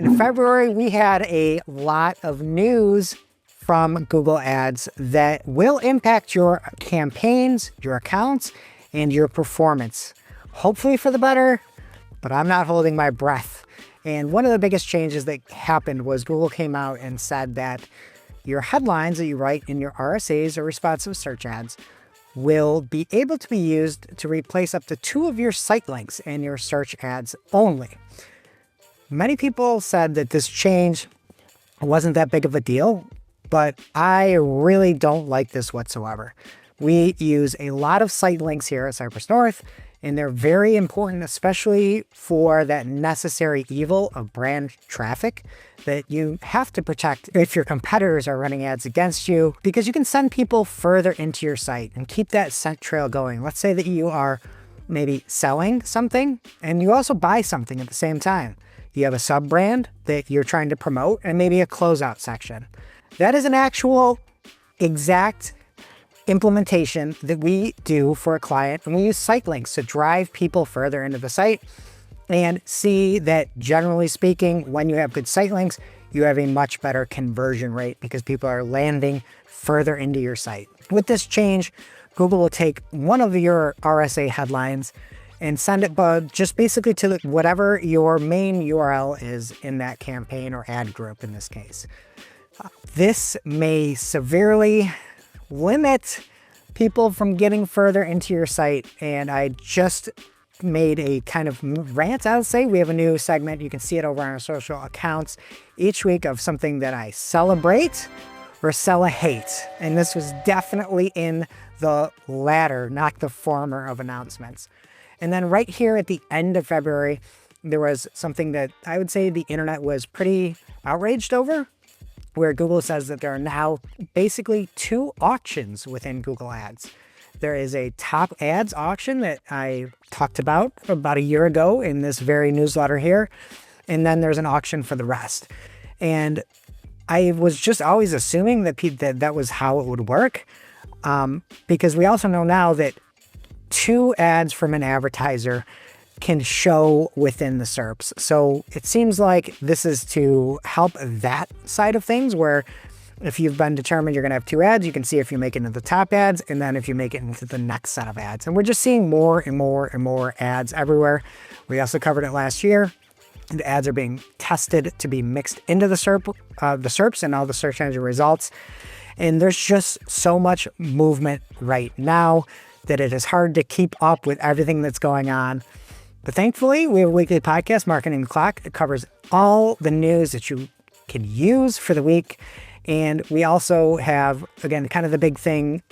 In February, we had a lot of news from Google Ads that will impact your campaigns, your accounts, and your performance. Hopefully for the better, but I'm not holding my breath. And one of the biggest changes that happened was Google came out and said that your headlines that you write in your RSAs or responsive search ads will be able to be used to replace up to 2 of your site links in your search ads only. Many people said that this change wasn't that big of a deal, but I really don't like this whatsoever. We use a lot of site links here at Cypress North, and they're very important, especially for that necessary evil of brand traffic that you have to protect if your competitors are running ads against you, because you can send people further into your site and keep that scent trail going. Let's say that you are maybe selling something and you also buy something at the same time. You have a sub brand that you're trying to promote and maybe a closeout section. That is an actual exact implementation that we do for a client, and we use site links to drive people further into the site and see that, generally speaking, when you have good site links, you have a much better conversion rate because people are landing further into your site. With this change, Google will take one of your RSA headlines and send it just basically to whatever your main URL is in that campaign or ad group in this case. This may severely limit people from getting further into your site, and I just made a kind of rant, I would say. We have a new segment, you can see it over on our social accounts each week, of something that I celebrate or hate, and this was definitely in the latter, not the former, of announcements. And then right here at the end of February, there was something that I would say the internet was pretty outraged over, where Google says that there are now basically 2 auctions within Google Ads. There is a top ads auction that I talked about a year ago in this very newsletter here, and then there's an auction for the rest. And I was just always assuming that that was how it would work, because we also know now that 2 ads from an advertiser can show within the SERPs. So it seems like this is to help that side of things, where if you've been determined you're going to have 2 ads, you can see if you make it into the top ads and then if you make it into the next set of ads. And we're just seeing more and more and more ads everywhere. We also covered it last year. The ads are being tested to be mixed into the SERPs and all the search engine results. And there's just so much movement right now that it is hard to keep up with everything that's going on. But thankfully, we have a weekly podcast, Marketing the Clock, that covers all the news that you can use for the week. And we also have, again, kind of the big thing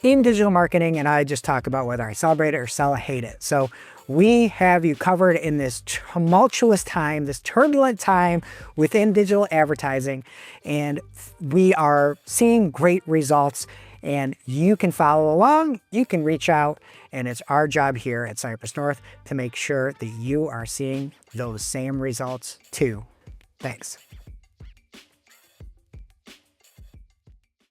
in digital marketing, and I just talk about whether I celebrate it or hate it. So we have you covered in this tumultuous time, this turbulent time within digital advertising, and we are seeing great results. And you can follow along, you can reach out, and it's our job here at Cypress North to make sure that you are seeing those same results too. Thanks.